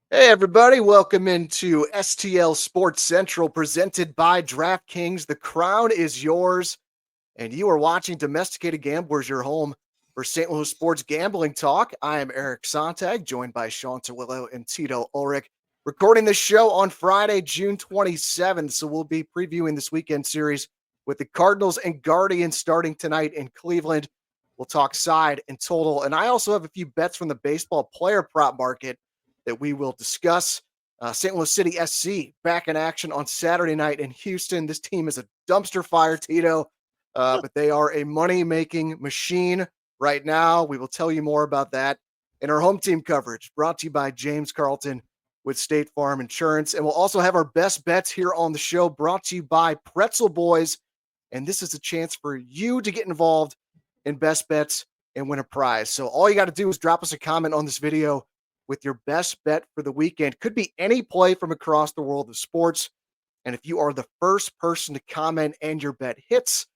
Hey, everybody, welcome into STL Sports Central presented by DraftKings. The crown is yours, and you are watching Domesticated Gamblers, your home for St. Louis sports gambling talk. I am Eric Sontag, joined by Shawn Surwillo and Tito Ulrich, recording this show on Friday, June 27th. So we'll be previewing this weekend series with the Cardinals and Guardians starting tonight in Cleveland. We'll talk side and total, and I also have a few bets from the baseball player prop market that we will discuss. St. Louis City SC back in action on Saturday night in Houston. This team is a dumpster fire, Tito, but they are a money-making machine right now. We will tell you more about that in our home team coverage, brought to you by James Carlton with State Farm Insurance. And we'll also have our best bets here on the show, brought to you by Pretzel Boys. And this is a chance for you to get involved in best bets and win a prize. So all you got to do is drop us a comment on this video with your best bet for the weekend. Could be any play from across the world of sports. And if you are the first person to comment and your bet hits,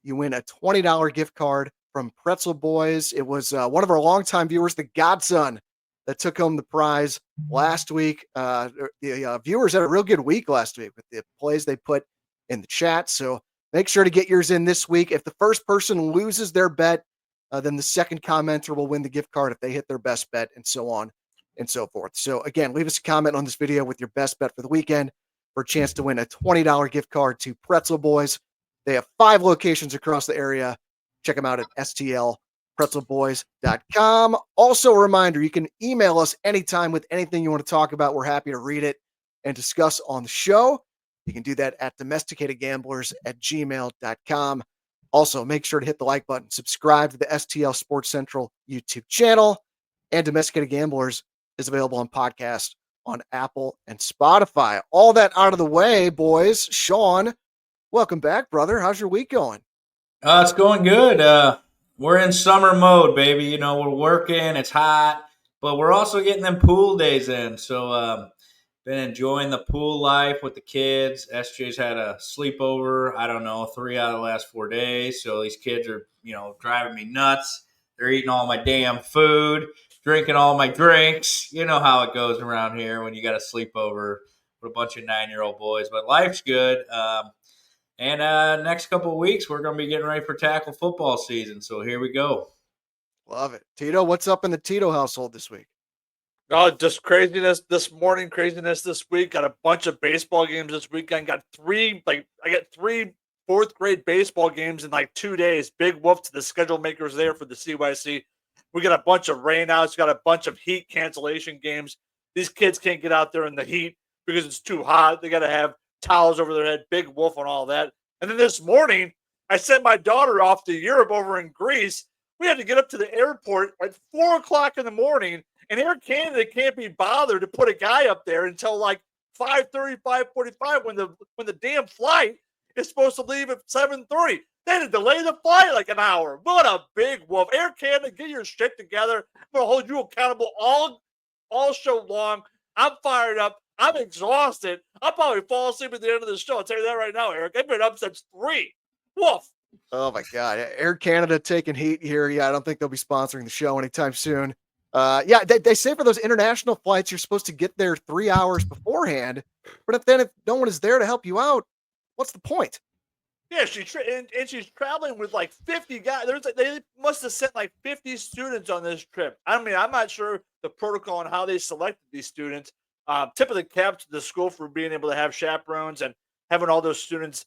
you win a $20 gift card from Pretzel Boys. It was one of our longtime viewers, the Godson, that took home the prize last week. The viewers had a real good week last week with the plays they put in the chat. So make sure to get yours in this week. If the first person loses their bet, then the second commenter will win the gift card if they hit their best bet, and so on and so forth. So again, leave us a comment on this video with your best bet for the weekend for a chance to win a $20 gift card to Pretzel Boys. They have 5 locations across the area. Check them out at stlpretzelboys.com. Also, a reminder, you can email us anytime with anything you want to talk about. We're happy to read it and discuss on the show. You can do that at domesticatedgamblers@gmail.com. Also, make sure to hit the like button, subscribe to the STL Sports Central YouTube channel, and Domesticated Gamblers is available on podcast on Apple and Spotify. All that out of the way, boys. Shawn, welcome back, brother. How's your week going? It's going good. We're in summer mode, baby. You know, we're working. It's hot, but we're also getting them pool days in. So, been enjoying the pool life with the kids. SJ's had a sleepover. I don't know, 3 out of the last 4 days. So these kids are, driving me nuts. They're eating all my damn food, drinking all my drinks. You know how it goes around here when you got a sleepover with a bunch of 9-year-old boys. But life's good. And next couple of weeks, we're going to be getting ready for tackle football season. So here we go. Love it. Tito, what's up in the Tito household this week? Oh, just craziness this morning, craziness this week. Got a bunch of baseball games this weekend. Got I got 3 fourth grade baseball games in like 2 days. Big whoop to the schedule makers there for the CYC. We got a bunch of rainouts, got a bunch of heat cancellation games. These kids can't get out there in the heat because it's too hot. They got to have towels over their head. Big woof on all that. And then this morning, I sent my daughter off to Europe over in Greece. We had to get up to the airport at 4 o'clock in the morning. And Air Canada can't be bothered to put a guy up there until like 5:30, 5:45 when the damn flight is supposed to leave at 7:30. They had to delay the flight like an hour. What a big wolf. Air Canada, get your shit together. I'm going to hold you accountable all show long. I'm fired up. I'm exhausted. I'll probably fall asleep at the end of the show. I'll tell you that right now, Eric. I've been up since 3. Woof. Oh my God. Air Canada taking heat here. Yeah, I don't think they'll be sponsoring the show anytime soon. They say for those international flights, you're supposed to get there 3 hours beforehand. But if no one is there to help you out, what's the point? Yeah, and she's traveling with like 50 guys. They must have sent like 50 students on this trip. I mean, I'm not sure the protocol and how they selected these students. Tip of the cap to the school for being able to have chaperones and having all those students,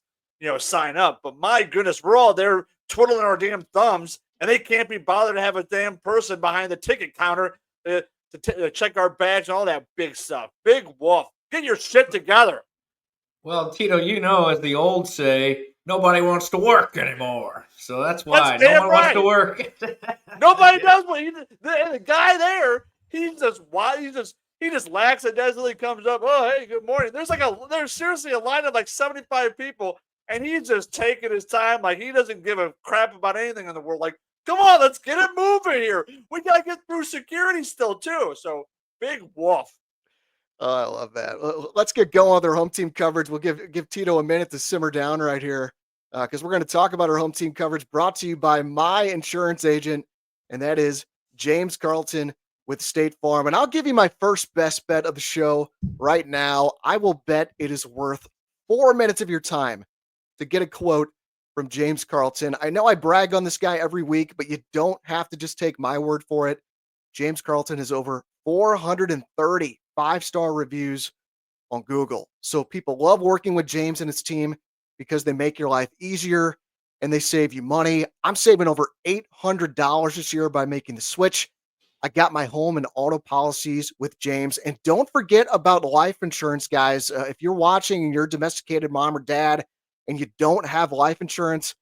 sign up. But my goodness, we're all there twiddling our damn thumbs, and they can't be bothered to have a damn person behind the ticket counter to check our badge and all that big stuff. Big wolf. Get your shit together. Well, Tito, as the old say, nobody wants to work anymore. So that's why That's no damn one wants right. to work. Nobody does what the guy there. He's just why he just lackadaisically comes up. Oh, hey, good morning. There's seriously a line of like 75 people, and he's just taking his time. Like he doesn't give a crap about anything in the world. Like, come on, let's get it moving here. We gotta get through security still too. So big wolf. Oh, I love that. Let's get going with our home team coverage. We'll give Tito a minute to simmer down right here because we're going to talk about our home team coverage brought to you by my insurance agent, and that is James Carlton with State Farm. And I'll give you my first best bet of the show right now. I will bet it is worth 4 minutes of your time to get a quote from James Carlton. I know I brag on this guy every week, but you don't have to just take my word for it. James Carlton has over 430 5-star reviews on Google. So people love working with James and his team because they make your life easier and they save you money. I'm saving over $800 this year by making the switch. I got my home and auto policies with James. And don't forget about life insurance, guys. If you're watching and you're a domesticated mom or dad and you don't have life insurance,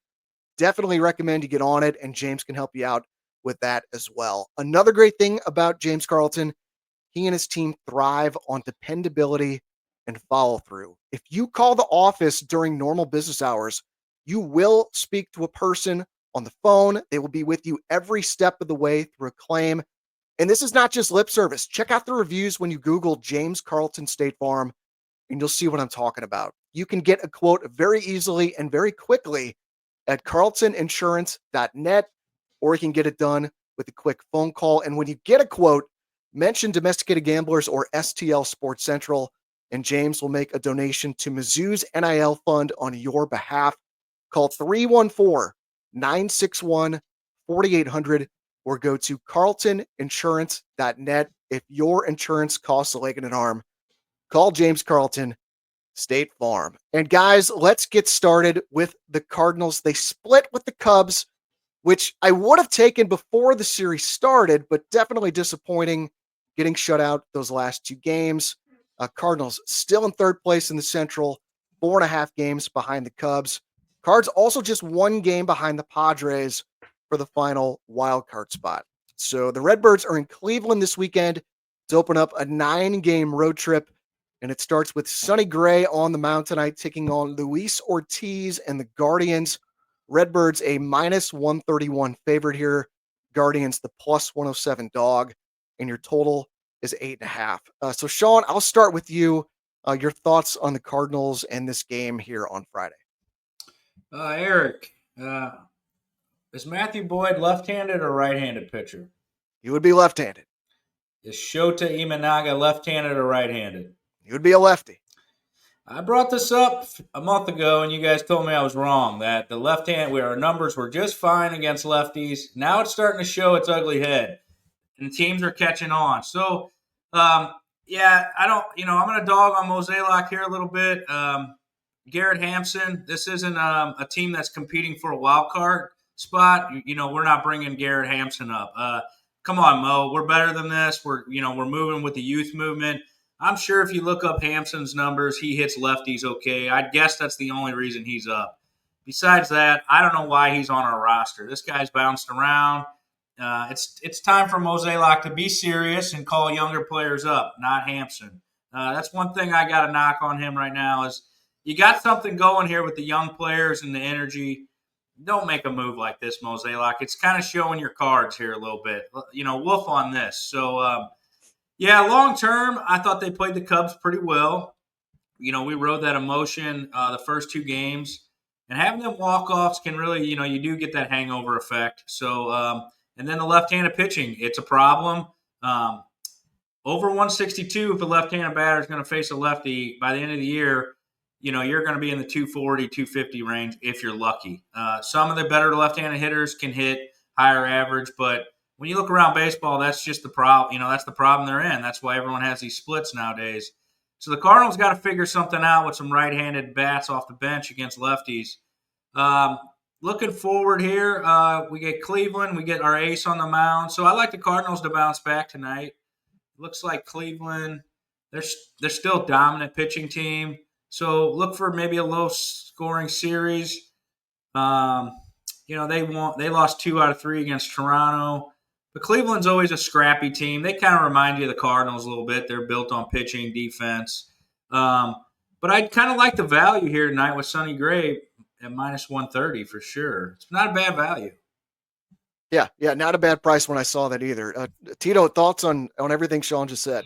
definitely recommend you get on it, and James can help you out with that as well. Another great thing about James Carlton, he and his team thrive on dependability and follow through. If you call the office during normal business hours, you will speak to a person on the phone. They will be with you every step of the way through a claim. And this is not just lip service. Check out the reviews when you Google James Carlton State Farm, and you'll see what I'm talking about. You can get a quote very easily and very quickly at carltoninsurance.net, or you can get it done with a quick phone call. And when you get a quote, mention Domesticated Gamblers or STL Sports Central, and James will make a donation to Mizzou's NIL fund on your behalf. Call 314-961-4800 or go to carltoninsurance.net. If your insurance costs a leg and an arm, call James Carlton, State Farm. And guys, let's get started with the Cardinals. They split with the Cubs, which I would have taken before the series started, but definitely disappointing getting shut out those last 2 games. Cardinals still in third place in the Central, 4.5 games behind the Cubs. Cards also just 1 game behind the Padres for the final wild card spot. So the Redbirds are in Cleveland this weekend to open up a 9-game road trip, and it starts with Sonny Gray on the mound tonight, taking on Luis Ortiz and the Guardians. Redbirds a -131 favorite here. Guardians the +107 dog, and your total is 8.5. So Shawn, I'll start with you. Your thoughts on the Cardinals and this game here on Friday. Eric, is Matthew Boyd left-handed or right-handed pitcher? He would be left-handed. Is Shota Imanaga left-handed or right-handed? He would be a lefty. I brought this up a month ago, and you guys told me I was wrong, that the left-hand, our numbers were just fine against lefties. Now it's starting to show its ugly head, and teams are catching on. So, yeah, I'm going to dog on Mozeliak here a little bit. Garrett Hampson, this isn't a team that's competing for a wild card spot. We're not bringing Garrett Hampson up. Come on, Mo. We're better than this. We're moving with the youth movement. I'm sure if you look up Hampson's numbers, he hits lefties okay. I guess that's the only reason he's up. Besides that, I don't know why he's on our roster. This guy's bounced around. It's time for Mozeliak to be serious and call younger players up, not Hampson. That's one thing I got to knock on him right now is you got something going here with the young players and the energy. Don't make a move like this, Mozeliak. It's kind of showing your cards here a little bit. Wolf on this. So, yeah, long term, I thought they played the Cubs pretty well. We rode that emotion the first 2 games. And having them walk-offs can really, you do get that hangover effect. So, and then the left-handed pitching, it's a problem. Over 162, if a left-handed batter is going to face a lefty by the end of the year, you're going to be in the 240, 250 range if you're lucky. Some of the better left-handed hitters can hit higher average, but when you look around baseball, that's just the problem. That's the problem they're in. That's why everyone has these splits nowadays. So the Cardinals got to figure something out with some right-handed bats off the bench against lefties. Looking forward here, we get Cleveland. We get our ace on the mound. So I like the Cardinals to bounce back tonight. Looks like Cleveland, they're still a dominant pitching team. So look for maybe a low-scoring series. They lost 2 out of 3 against Toronto. But Cleveland's always a scrappy team. They kind of remind you of the Cardinals a little bit. They're built on pitching, defense. But I kind of like the value here tonight with Sonny Gray at -130 for sure. It's not a bad value. Yeah, not a bad price when I saw that either. Tito, thoughts on everything Shawn just said?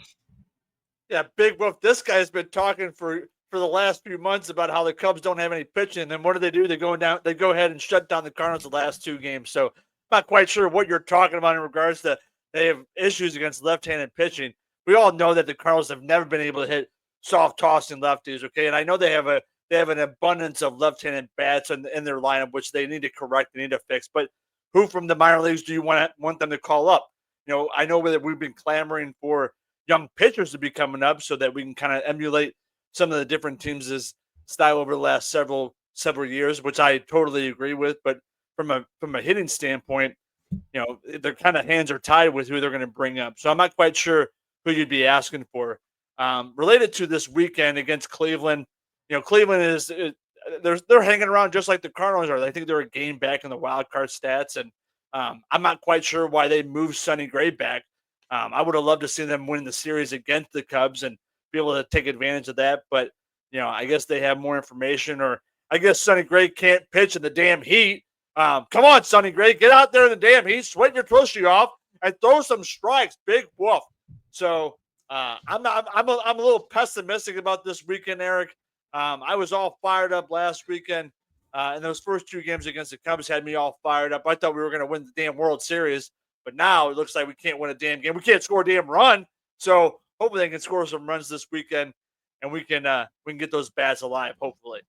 Yeah, Big Wolf. This guy's been talking for the last few months about how the Cubs don't have any pitching. And then what do? They go ahead and shut down the Cardinals the last 2 games. So I'm not quite sure what you're talking about in regards to they have issues against left-handed pitching. We all know that the Cardinals have never been able to hit soft tossing lefties. Okay, and I know they have an abundance of left-handed bats in their lineup, which they need to correct, they need to fix. But who from the minor leagues do you want them to call up? I know that we've been clamoring for young pitchers to be coming up so that we can kind of emulate some of the different teams' style over the last several years, which I totally agree with. But from a hitting standpoint, their kind of hands are tied with who they're going to bring up. So I'm not quite sure who you'd be asking for. Related to this weekend against Cleveland, Cleveland is they're hanging around just like the Cardinals are. I think they're a game back in the wild card stats, and I'm not quite sure why they moved Sonny Gray back. I would have loved to see them win the series against the Cubs and be able to take advantage of that. But I guess they have more information, or I guess Sonny Gray can't pitch in the damn heat. Come on, Sonny Gray, get out there in the damn heat, sweat your tushy off, and throw some strikes. Big woof. So I'm a little pessimistic about this weekend, Eric. I was all fired up last weekend, and those first two games against the Cubs had me all fired up. I thought we were going to win the damn World Series, but now it looks like we can't win a damn game. We can't score a damn run. So hopefully they can score some runs this weekend, and we can get those bats alive. Hopefully.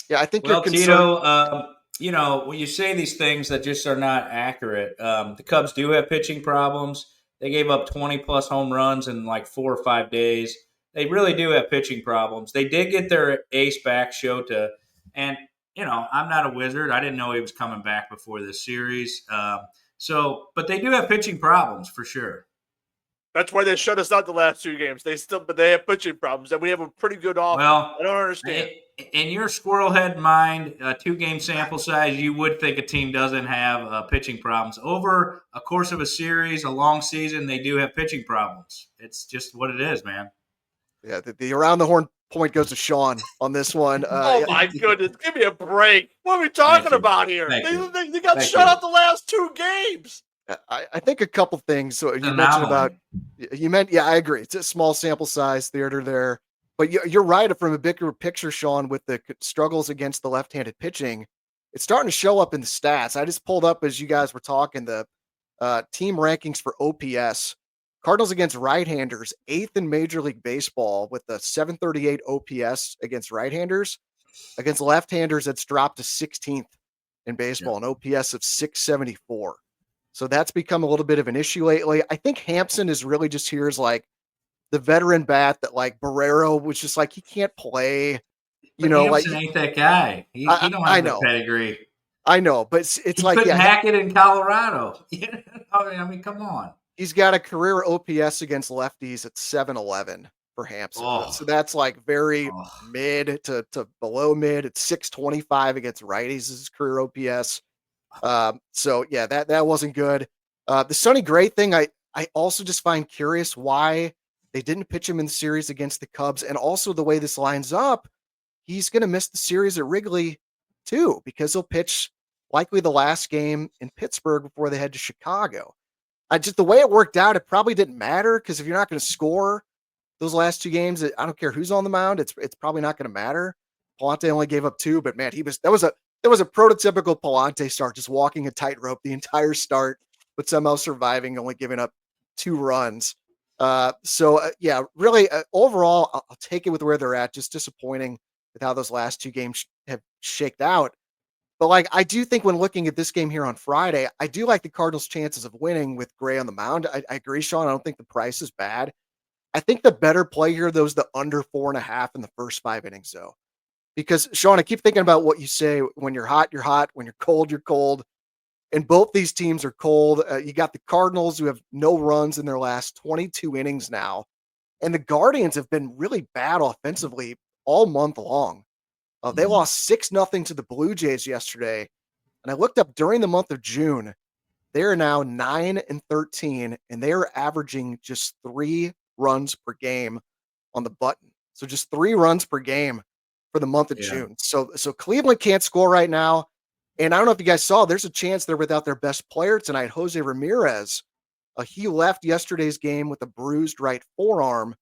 Yeah, I think Well, you're concerned. Tito, when you say these things that just are not accurate, the Cubs do have pitching problems. They gave up 20-plus home runs in like 4 or 5 days. They really do have pitching problems. They did get their ace back, Shota, and I'm not a wizard. I didn't know he was coming back before this series. But they do have pitching problems for sure. That's why they shut us out the last 2 games. But they have pitching problems, and we have a pretty good offense. Well, I don't understand. In your squirrel head mind, a 2-game sample size, you would think a team doesn't have pitching problems. Over a course of a series, a long season, they do have pitching problems. It's just what it is, man. Yeah, the around the horn point goes to Shawn on this one. Oh my goodness, give me a break! What are we talking about here? They got shut out the last 2 games. I think a couple things. So you mentioned about I agree. It's a small sample size theater there, but you're right. From a bigger picture, Shawn, with the struggles against the left-handed pitching, it's starting to show up in the stats. I just pulled up as you guys were talking the team rankings for OPS. Cardinals against right-handers, 8th in Major League Baseball with a 738 OPS against right-handers. Against left-handers, it's dropped to 16th in baseball, an OPS of 674. So that's become a little bit of an issue lately. I think Hampson is really just here as like the veteran bat that like Barrero was just like, he can't play. Hampson ain't that guy. He don't have the pedigree. I know, but it's like, couldn't hack it in Colorado. I mean, come on. He's got a career OPS against lefties at 711 for Hampson. So that's like very mid to below mid. It's 625 against righties is his career OPS. So yeah, that wasn't good. The Sonny Gray thing, I also just find curious why they didn't pitch him in the series against the Cubs, and also the way this lines up, he's going to miss the series at Wrigley too, because he'll pitch likely the last game in Pittsburgh before they head to Chicago. The way it worked out, it probably didn't matter, because if you're not going to score those last 2 games, I don't care who's on the mound, it's probably not going to matter. Palante only gave up 2, but man, that was a prototypical Palante start, just walking a tightrope the entire start, but somehow surviving, only giving up 2 runs. Yeah, really, overall, I'll take it with where they're at. Just disappointing with how those last 2 games have shaked out. But like, I do think when looking at this game here on Friday, I do like the Cardinals' chances of winning with Gray on the mound. I agree, Shawn. I don't think the price is bad. I think the better play here, though, is the under 4.5 in the first 5 innings, though. Because, Shawn, I keep thinking about what you say. When you're hot, you're hot. When you're cold. And both these teams are cold. You got the Cardinals, who have no runs in their last 22 innings now. And the Guardians have been really bad offensively all month long. They lost 6-0 to the Blue Jays yesterday. And I looked up during the month of June, they are now 9-13, and they are averaging just 3 runs per game on the button. So just 3 runs per game for the month of June. So Cleveland can't score right now. And I don't know if you guys saw, there's a chance they're without their best player tonight, Jose Ramirez. He left yesterday's game with a bruised right forearm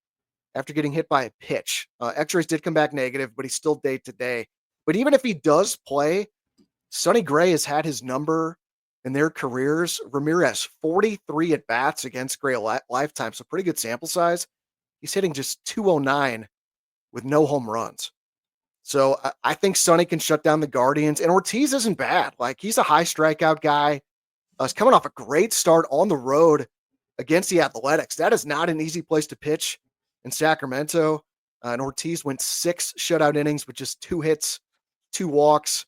after getting hit by a pitch. X-rays did come back negative, but he's still day to day. But even if he does play, Sonny Gray has had his number in their careers. Ramirez, 43 at-bats against Gray lifetime, so pretty good sample size. He's hitting just 209 with no home runs. So I think Sonny can shut down the Guardians, and Ortiz isn't bad. Like, he's a high strikeout guy. He's coming off a great start on the road against the Athletics. That is not an easy place to pitch in Sacramento. And Ortiz went 6 shutout innings with just 2 hits, 2 walks,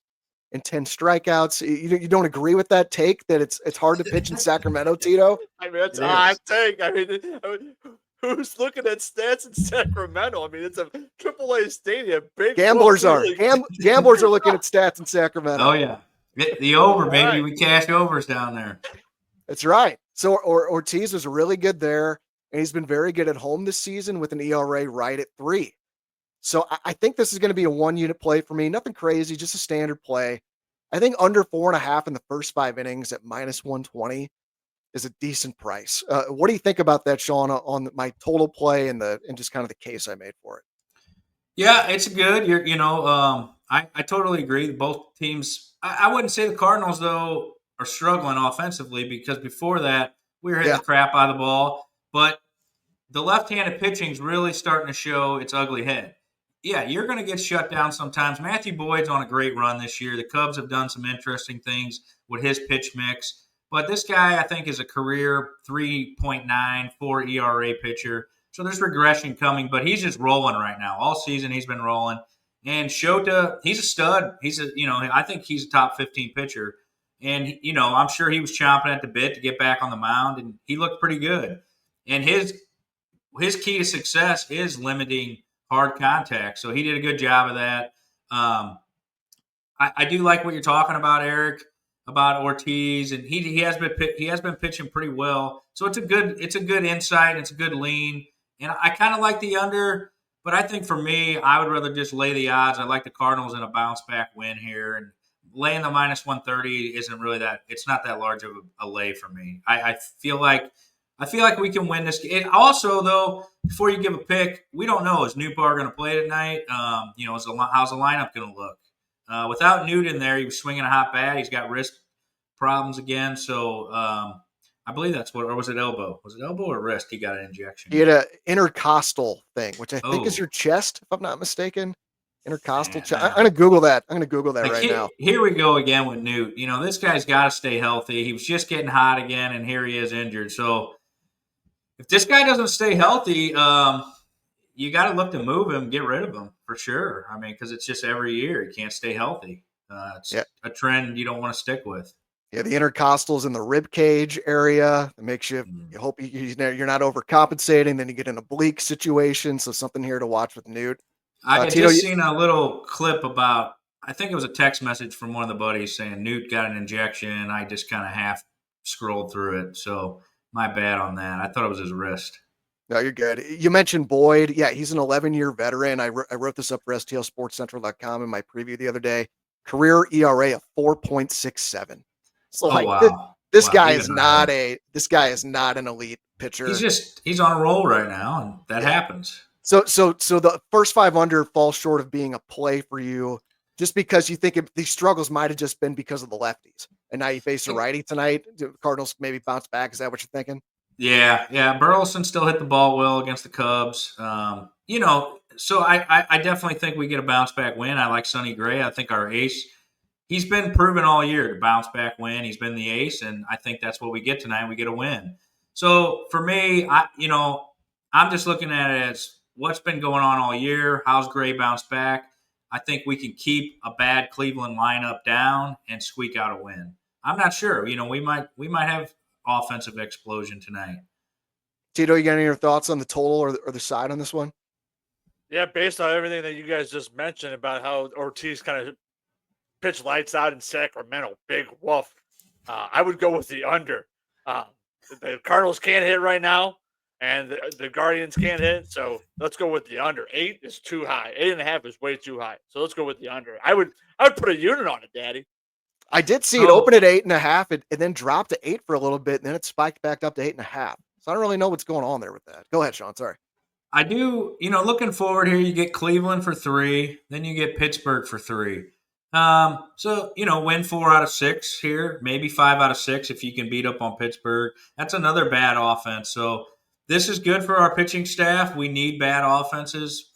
and 10 strikeouts. You don't agree with that take that it's hard to pitch in Sacramento, Tito? I mean, that's a hot take. I mean, who's looking at stats in Sacramento? I mean, it's a AAA stadium. Gamblers are looking at stats in Sacramento. Oh yeah, the over, baby. Right. We cash overs down there. That's right. So Ortiz was really good there, and he's been very good at home this season with an ERA right at 3. So I think this is going to be a 1-unit play for me. Nothing crazy, just a standard play. I think under 4.5 in the first 5 innings at -120 is a decent price. What do you think about that, Shawn, on my total play and just kind of the case I made for it? Yeah, it's good. I totally agree. Both teams. I wouldn't say the Cardinals though are struggling offensively, because before that we were hitting the crap out of the ball, but the left-handed pitching is really starting to show its ugly head. Yeah, you're going to get shut down sometimes. Matthew Boyd's on a great run this year. The Cubs have done some interesting things with his pitch mix. But this guy, I think, is a career 3.94 ERA pitcher. So there's regression coming, but he's just rolling right now. All season he's been rolling. And Shota, he's a stud. I think he's a top 15 pitcher. And, I'm sure he was chomping at the bit to get back on the mound, and he looked pretty good. And his key to success is limiting hard contact. So he did a good job of that. I do like what you're talking about, Eric, about Ortiz, and he has been pitching pretty well. So it's a good insight. It's a good lean, and I kind of like the under. But I think for me, I would rather just lay the odds. I like the Cardinals in a bounce back win here, and laying the -130 isn't really that. It's not that large of a lay for me. I feel like we can win this game. Also, though, before you give a pick, we don't know. Is Nootbaar going to play tonight? How's the lineup going to look? Without Newt in there, he was swinging a hot bat. He's got wrist problems again. So I believe that's or was it elbow? Was it elbow or wrist? He got an injection. He had an intercostal thing, which I think is your chest, if I'm not mistaken. Intercostal chest. I'm going to Google that. Right now. Here we go again with Newt. This guy's got to stay healthy. He was just getting hot again, and here he is injured. So if this guy doesn't stay healthy, you got to look to move him, get rid of him for sure. I mean, because it's just every year he can't stay healthy. It's a trend you don't want to stick with. Yeah, the intercostals in the rib cage area. It makes you hope you're not overcompensating. Then you get in a oblique situation. So something here to watch with Newt. I had just seen a little clip about, I think it was a text message from one of the buddies saying Newt got an injection. I just kind of half scrolled through it. So my bad on that. I thought it was his wrist. No, you're good. You mentioned Boyd. Yeah, he's an 11-year veteran. I wrote this up for STLSportsCentral.com in my preview the other day. Career ERA of 4.67. So this guy is not an elite pitcher. He's on a roll right now, and that happens. So the first 5 under falls short of being a play for you, just because you think these struggles might have just been because of the lefties, and now you face a righty tonight. The Cardinals maybe bounce back. Is that what you're thinking? Yeah. Burleson still hit the ball well against the Cubs. So I definitely think we get a bounce back win. I like Sonny Gray. I think our ace. He's been proven all year to bounce back win. He's been the ace, and I think that's what we get tonight. We get a win. So for me, I'm just looking at it as what's been going on all year. How's Gray bounce back? I think we can keep a bad Cleveland lineup down and squeak out a win. I'm not sure. We might have offensive explosion tonight. Tito, you got any other thoughts on the total or the side on this one? Yeah, based on everything that you guys just mentioned about how Ortiz kind of pitched lights out in Sacramento, big woof. I would go with the under. The Cardinals can't hit right now, and the Guardians can't hit, so let's go with the under. 8 is too high. 8.5 is way too high, so let's go with the under. I would put a unit on it, Daddy. I did see it open at 8.5, and then dropped to 8 for a little bit, and then it spiked back up to 8.5. So I don't really know what's going on there with that. Go ahead, Shawn. Sorry. I do. Looking forward here, you get Cleveland for 3, then you get Pittsburgh for 3. So, win 4 out of 6 here, maybe 5 out of 6 if you can beat up on Pittsburgh. That's another bad offense. So this is good for our pitching staff. We need bad offenses.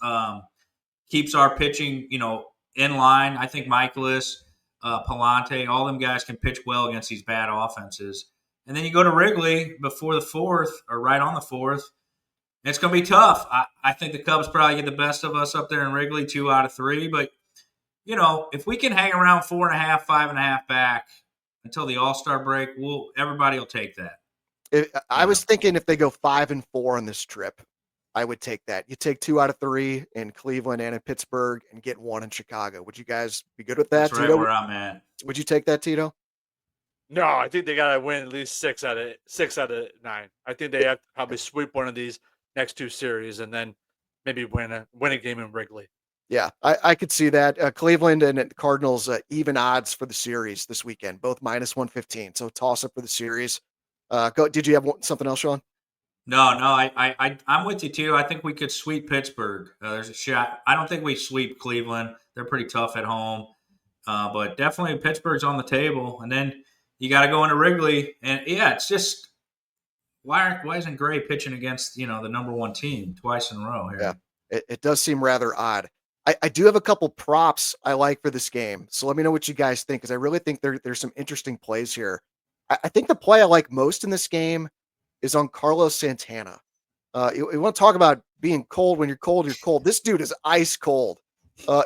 Keeps our pitching, in line. I think Michaelis, Palante, all them guys can pitch well against these bad offenses. And then you go to Wrigley before the 4th or right on the 4th. It's going to be tough. I think the Cubs probably get the best of us up there in Wrigley 2 out of 3. But, if we can hang around 4.5, 5.5 back until the All-Star break, everybody will take that. I was thinking if they go 5-4 on this trip, I would take that. You take 2 out of 3 in Cleveland and in Pittsburgh and get 1 in Chicago. Would you guys be good with that, That's right Tito? where I'm at. Would you take that, Tito? No, I think they got to win at least 6 out of 9. I think they have to probably sweep one of these next 2 series and then maybe win a game in Wrigley. Yeah, I could see that. Cleveland and Cardinals even odds for the series this weekend, both -115. So toss up for the series. Did you have something else, Shawn? No, I'm with you too. I think we could sweep Pittsburgh. There's a shot. I don't think we sweep Cleveland. They're pretty tough at home, but definitely Pittsburgh's on the table. And then you got to go into Wrigley, and yeah, it's just why isn't Gray pitching against the number 1 team twice in a row here? Yeah, it does seem rather odd. I do have a couple props I like for this game, so let me know what you guys think because I really think there's some interesting plays here. I think the play I like most in this game is on Carlos Santana. You want to talk about being cold when you're cold, you're cold. This dude is ice cold.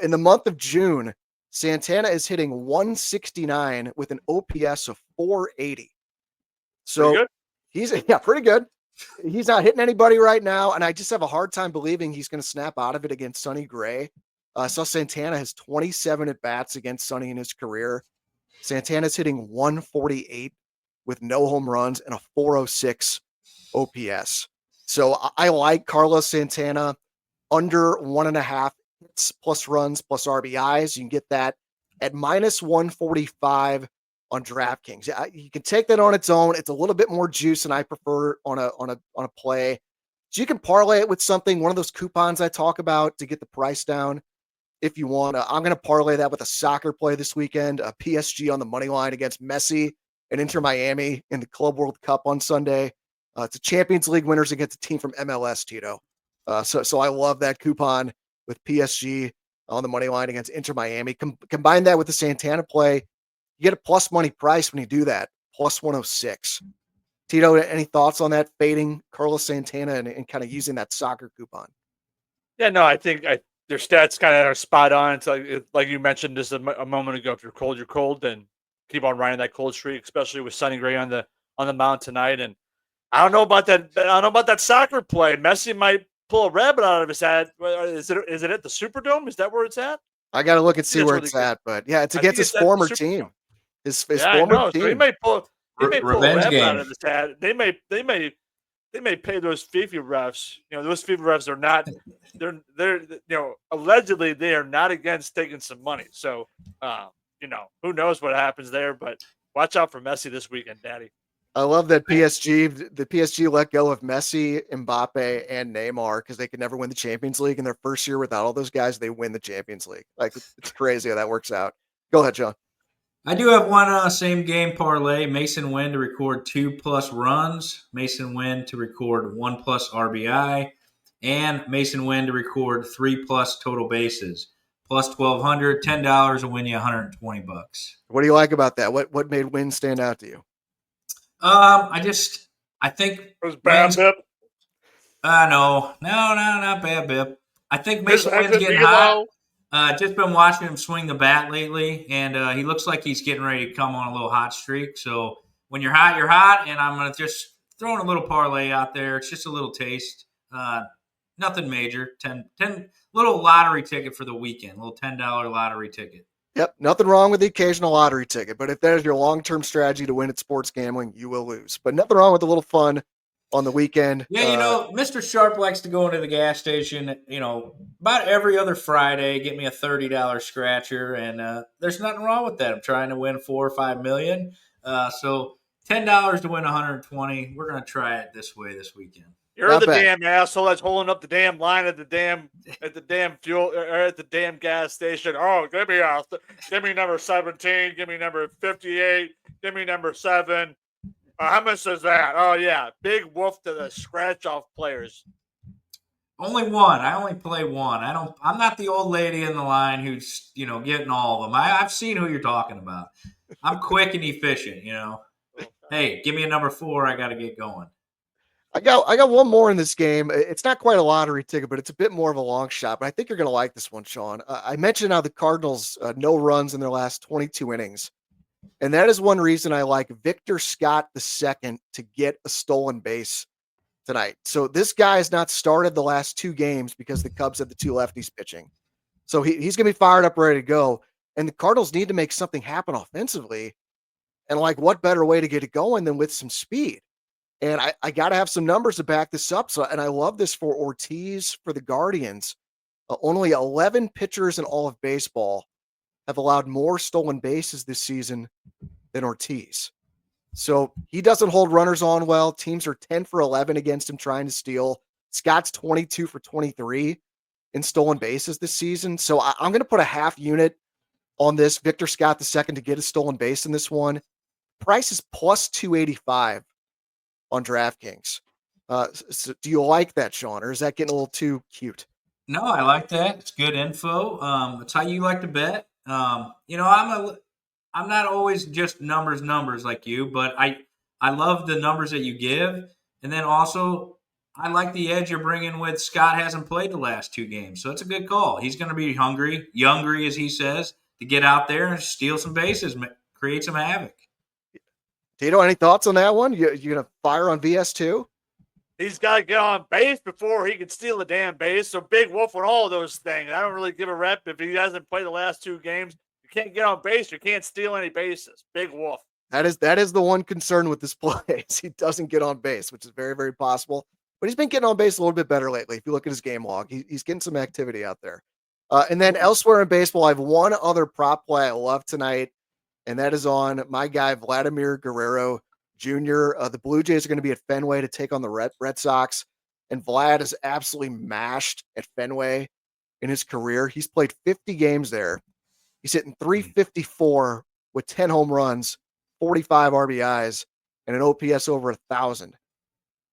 In the month of June, Santana is hitting 169 with an OPS of 480. So he's pretty good. He's not hitting anybody right now, and I just have a hard time believing he's going to snap out of it against Sonny Gray. I saw Santana has 27 at-bats against Sonny in his career. Santana's hitting 148 with no home runs and a 406 OPS. So I like Carlos Santana under 1.5 hits plus runs plus RBIs. You can get that at -145 on DraftKings. Yeah, you can take that on its own. It's a little bit more juice than I prefer on a play. So you can parlay it with something, one of those coupons I talk about to get the price down if you want. I'm going to parlay that with a soccer play this weekend, a PSG on the money line against Messi and Inter Miami in the Club World Cup on Sunday. It's a Champions League winners against a team from MLS, Tito. So I love that coupon with PSG on the money line against Inter Miami. Combine that with the Santana play, you get a plus money price when you do that, plus 106. Tito, any thoughts on that fading Carlos Santana and kind of using that soccer coupon? Yeah, no, I think their stats kind of are spot on. It's like you mentioned just a moment ago. If you're cold, you're cold, then keep on riding that cold streak, especially with Sonny Gray on the mound tonight. And I don't know about that. I don't know about that soccer play. Messi might pull a rabbit out of his hat. Is it at the Superdome? Is that where it's at? I got to look and see where it's at, but yeah, it's against his former team. His former team. So he may pull a rabbit game out of his hat. They may pay those FIFA refs. Those FIFA refs are not. They're allegedly they are not against taking some money. So who knows what happens there? But watch out for Messi this weekend, Daddy. I love that PSG. The PSG let go of Messi, Mbappe, and Neymar because they could never win the Champions League. In their first year without all those guys, they win the Champions League. Like it's crazy how that works out. Go ahead, John. I do have one same game parlay. Mason Wynn to record 2+ runs. Mason Wynn to record 1+ RBI. And Mason Wynn to record 3+ total bases. Plus 1,200, $10 will win you $120. What do you like about that? What made Wynn stand out to you? I think it was bad Bip. No, not bad Bip. I think Mason Wynn's getting hot. Just been watching him swing the bat lately, and he looks like he's getting ready to come on a little hot streak. So when you're hot, you're hot, and I'm going to just throw in a little parlay out there. It's just a little taste. Nothing major. 10 little lottery ticket for the weekend, a little $10 lottery ticket. Yep, nothing wrong with the occasional lottery ticket, but if that is your long-term strategy to win at sports gambling, you will lose. But nothing wrong with a little fun on the weekend. Yeah, Mr. Sharp likes to go into the gas station, about every other Friday, get me a $30 scratcher, and there's nothing wrong with that. I'm trying to win $4 or $5 million. So $10 to win 120. We're going to try it this way this weekend. You're the damn asshole that's holding up the damn line at the damn fuel or at the damn gas station. Oh, give me number 17, give me number 58, give me number 7. How much is that? Oh yeah, big woof to the scratch off players. Only one. I only play one. I'm not the old lady in the line who's getting all of them. I've seen who you're talking about. I'm quick and efficient. Hey, give me a number 4. I got to get going. I got one more in this game. It's not quite a lottery ticket, but it's a bit more of a long shot. But I think you're going to like this one, Shawn. I mentioned how the Cardinals no runs in their last 22 innings, and that is one reason I like Victor Scott II to get a stolen base tonight. So this guy has not started the last 2 games because the Cubs had the 2 lefties pitching. So he's going to be fired up, ready to go. And the Cardinals need to make something happen offensively. And like, what better way to get it going than with some speed? And I got to have some numbers to back this up. So, and I love this for Ortiz for the Guardians. Only 11 pitchers in all of baseball have allowed more stolen bases this season than Ortiz. So he doesn't hold runners on well. Teams are 10 for 11 against him trying to steal. Scott's 22 for 23 in stolen bases this season. So I'm going to put a half unit on this Victor Scott II to get a stolen base in this one. Price is plus 285 on DraftKings. So do you like that, Shawn, or is that getting a little too cute? No, I like that. It's good info. It's how you like to bet. I'm not always just numbers like you, but I love the numbers that you give, and then also I like the edge you're bringing with Scott hasn't played the last 2 games, so it's a good call. He's going to be hungry as he says, to get out there and steal some bases, create some havoc. Tito, any thoughts on that one? You going to fire on VS2? He's got to get on base before he can steal the damn base. So big woof on all those things. I don't really give a rep if he hasn't played the last 2 games. You can't get on base. You can't steal any bases. Big woof. That is the one concern with this play is he doesn't get on base, which is very, very possible. But he's been getting on base a little bit better lately. If you look at his game log, he's getting some activity out there. And then elsewhere in baseball, I have one other prop play I love tonight, and that is on my guy, Vladimir Guerrero Jr. The Blue Jays are going to be at Fenway to take on the Red Sox, and Vlad is absolutely mashed at Fenway in his career. He's played 50 games there. He's hitting 354 with 10 home runs, 45 RBIs, and an OPS over 1,000.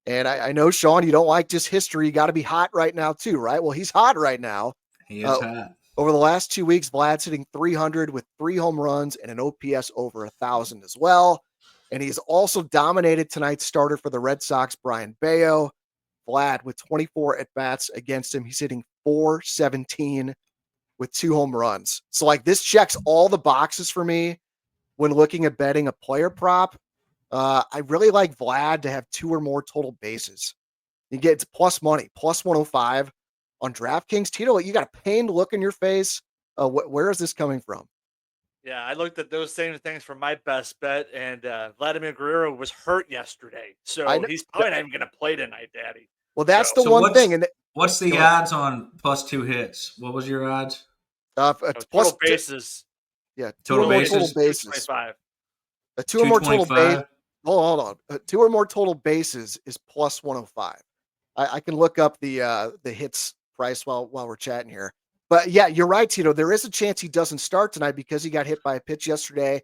And I know, Shawn, you don't like just history. You got to be hot right now too, right? Well, he's hot right now. He is hot. Over the last 2 weeks, Vlad's hitting 300 with 3 home runs and an OPS over 1,000 as well. And he's also dominated tonight's starter for the Red Sox, Brian Bayo. Vlad with 24 at-bats against him. He's hitting .417 with 2 home runs. So, like, this checks all the boxes for me when looking at betting a player prop. I really like Vlad to have 2 or more total bases. You get it's plus money, plus 105 on DraftKings. Tito, you got a pained look in your face. Where is this coming from? Yeah, I looked at those same things for my best bet, and Vladimir Guerrero was hurt yesterday, so he's probably not even going to play tonight, Daddy. Well, that's the one thing. And what's the odds on plus 2 hits? What was your odds? Total bases. Yeah, total bases. 225. 2 or more total bases. Hold on. 2 or more total bases is plus 105. I can look up the hits price while we're chatting here. But yeah, you're right, Tito. There is a chance he doesn't start tonight because he got hit by a pitch yesterday,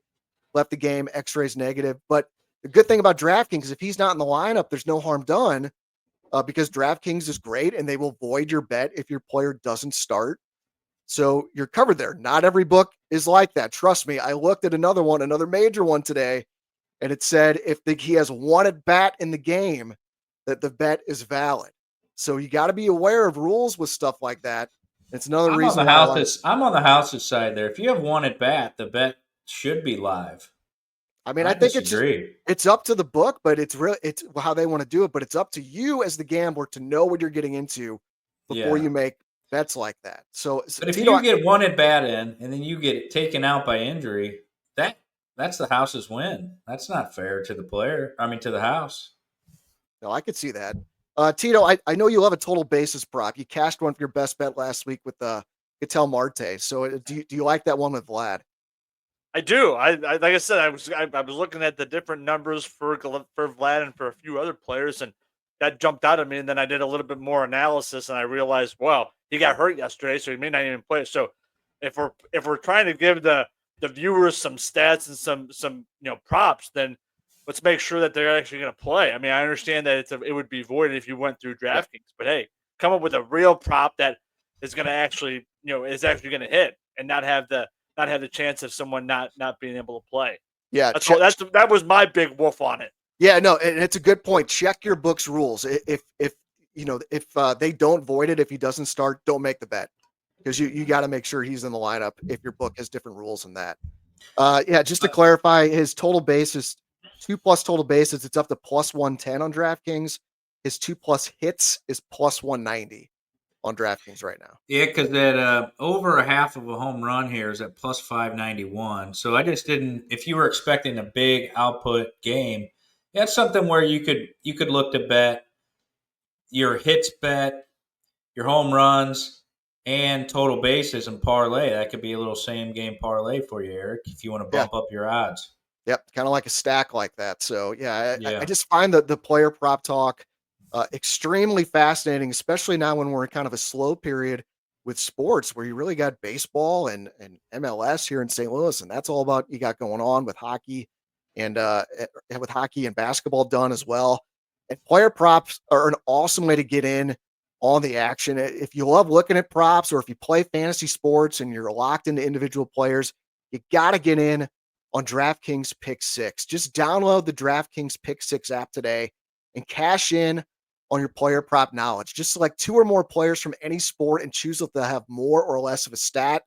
left the game, X-rays negative. But the good thing about DraftKings is if he's not in the lineup, there's no harm done because DraftKings is great and they will void your bet if your player doesn't start. So you're covered there. Not every book is like that. Trust me. I looked at another major one today, and it said if he has 1 at bat in the game, that the bet is valid. So you got to be aware of rules with stuff like that. It's another reason. I'm on the house's side there. If you have 1 at bat, the bet should be live. I mean, I think it's up to the book, but it's how they want to do it. But it's up to you as the gambler to know what you're getting into before you make bets like that. But if you get 1 at bat in and then you get taken out by injury, that's the house's win. That's not fair to the player. I mean, to the house. No, I could see that. Tito, I know you love a total basis prop. You cashed one for your best bet last week with Ketel Marte. So do you like that one with Vlad? I do. I like I said, I was looking at the different numbers for Vlad and for a few other players, and that jumped out at me. And then I did a little bit more analysis, and I realized, well, he got hurt yesterday, so he may not even play. So if we're trying to give the viewers some stats and some props, then let's make sure that they're actually going to play. I mean, I understand that it would be voided if you went through DraftKings, but hey, come up with a real prop that is going to actually going to hit and not have the chance of someone not being able to play. Yeah, that was my big wolf on it. Yeah, no, and it's a good point. Check your book's rules. If they don't void it, if he doesn't start, don't make the bet, because you got to make sure he's in the lineup if your book has different rules than that. Just to clarify, his total base is 2+ total bases. It's up to plus 110 on DraftKings. His 2+ hits is plus 190 on DraftKings right now. Yeah, because that over a half of a home run here is at plus 591. So I just didn't. If you were expecting a big output game, that's something where you could look to bet your hits bet, your home runs, and total bases and parlay. That could be a little same game parlay for you, Eric, if you want to bump up your odds. Yep, kind of like a stack like that. So Yeah. I just find the player prop talk extremely fascinating, especially now when we're in kind of a slow period with sports, where you really got baseball and MLS here in St. Louis, and that's all about you got going on with hockey and with hockey and basketball done as well. And player props are an awesome way to get in on the action. If you love looking at props, or if you play fantasy sports and you're locked into individual players, you got to get in on DraftKings Pick 6. Just download the DraftKings Pick 6 app today and cash in on your player prop knowledge. Just select 2 or more players from any sport and choose if they'll have more or less of a stat.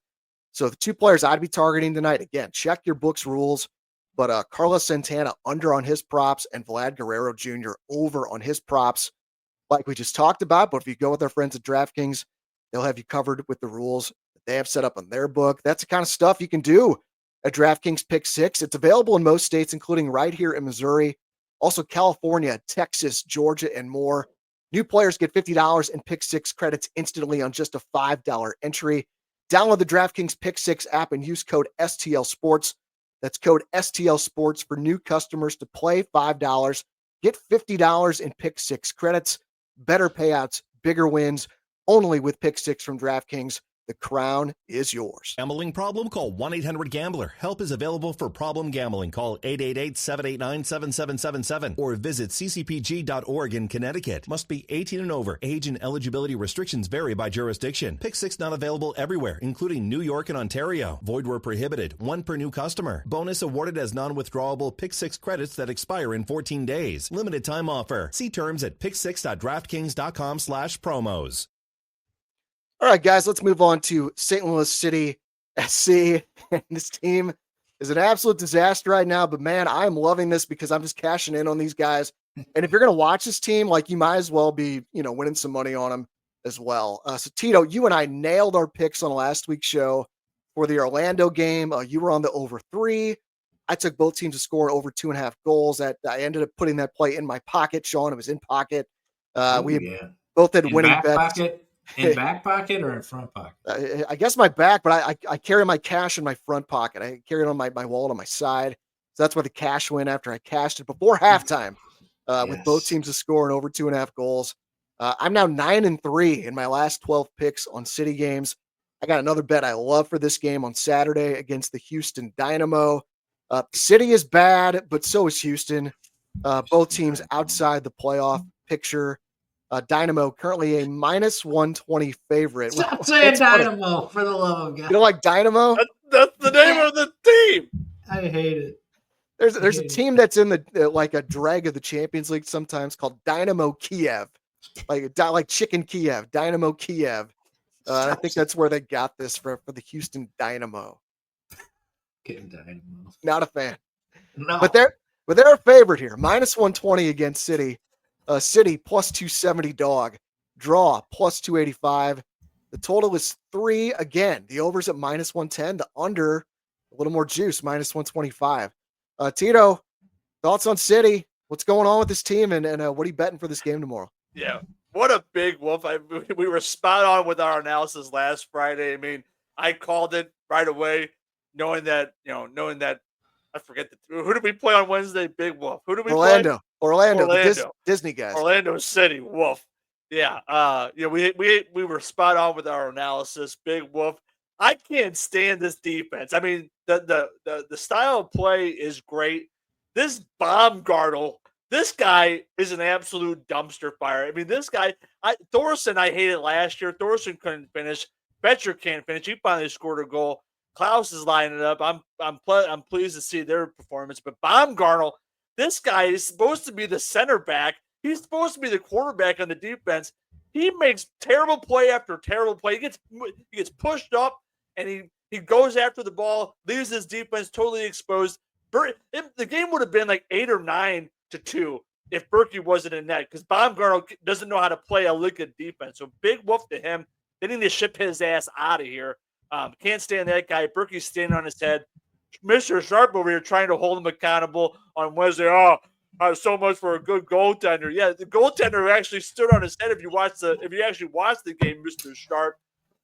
So the 2 players I'd be targeting tonight, again, check your book's rules, but Carlos Santana under on his props and Vlad Guerrero Jr. over on his props, like we just talked about. But if you go with our friends at DraftKings, they'll have you covered with the rules that they have set up on their book. That's the kind of stuff you can do at DraftKings Pick 6. It's available in most states, including right here in Missouri, also California, Texas, Georgia, and more. New players get $50 in Pick 6 credits instantly on just a $5 entry. Download the DraftKings Pick 6 app and use code STL Sports. That's code STL Sports for new customers to play $5. Get $50 in Pick 6 credits. Better payouts, bigger wins, only with Pick 6 from DraftKings. The crown is yours. Gambling problem? Call 1-800-GAMBLER. Help is available for problem gambling. Call 888-789-7777 or visit ccpg.org in Connecticut. Must be 18 and over. Age and eligibility restrictions vary by jurisdiction. Pick 6 not available everywhere, including New York and Ontario. Void where prohibited. 1 per new customer. Bonus awarded as non-withdrawable Pick 6 credits that expire in 14 days. Limited time offer. See terms at pick6.draftkings.com/promos. All right, guys, let's move on to St. Louis City SC. This team is an absolute disaster right now, but man, I'm loving this because I'm just cashing in on these guys. And if you're going to watch this team, like, you might as well be, winning some money on them as well. So Tito, you and I nailed our picks on last week's show for the Orlando game. You were on the over 3. I took both teams to score over 2.5 goals. That I ended up putting that play in my pocket. Sean, it was in pocket. Both had winning bets. Pocket? In back pocket or in front pocket? I guess my back, but I carry my cash in my front pocket. I carry it on my wallet on my side. So that's where the cash went after I cashed it before halftime with both teams to score and over 2.5 goals. I'm now 9-3 in my last 12 picks on City games. I got another bet I love for this game on Saturday against the Houston Dynamo. City is bad, but so is Houston. Both teams outside the playoff picture. Dynamo currently a -120 favorite. Stop saying Dynamo, for the love of God. You don't like Dynamo? That's the name of the team. I hate it. There's a team that's in the like a drag of the Champions League sometimes called Dynamo Kiev, like Chicken Kiev, Dynamo Kiev. I think that's where they got this for the Houston Dynamo. Getting Dynamo. Not a fan. No, but they're a favorite here. -120 against City. City +270 dog. Draw +285. The total is 3 again. The over's at -110. The under, a little more juice, -125. Tito, thoughts on City? What's going on with this team, and what are you betting for this game tomorrow? Yeah, what a big wolf. We were spot on with our analysis last Friday. I mean, I called it right away, knowing that I forget who did we play on Wednesday? Big Wolf. Who did we play? Orlando, the Orlando. Disney guys. Orlando City. Wolf. Yeah. We were spot on with our analysis. Big Wolf. I can't stand this defense. I mean, the style of play is great. This Baumgartel, this guy is an absolute dumpster fire. I mean, this guy, Thorson, I hated last year. Thorson couldn't finish. Betcher can't finish. He finally scored a goal. Klaus is lining it up. I'm pleased to see their performance. But Baumgartel, this guy is supposed to be the center back. He's supposed to be the quarterback on the defense. He makes terrible play after terrible play. He gets pushed up and he goes after the ball, leaves his defense totally exposed. The game would have been like 8 or 9-2 if Berkey wasn't in net because Baumgartel doesn't know how to play a liquid defense. So big whoop to him. They need to ship his ass out of here. Can't stand that guy. Berkey's standing on his head. Mr. Sharp over here trying to hold him accountable on Wednesday. So much for a good goaltender. Yeah, the goaltender actually stood on his head if you actually watched the game, Mr. Sharp.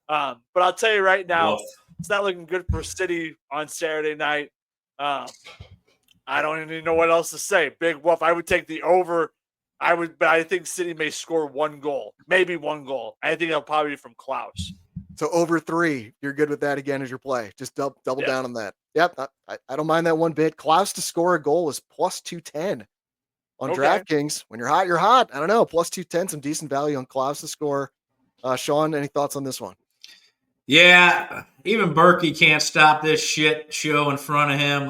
But I'll tell you right now, it's not looking good for City on Saturday night. I don't even know what else to say. Big Wolf. I would take the over. But I think City may score 1 goal, maybe 1 goal. I think it'll probably be from Klaus. So over 3, you're good with that again as your play. Just double down on that. Yep, I don't mind that one bit. Klaus to score a goal is plus 210 on DraftKings. When you're hot, you're hot. I don't know, plus 210, some decent value on Klaus to score. Sean, any thoughts on this one? Yeah, even Berkey can't stop this shit show in front of him.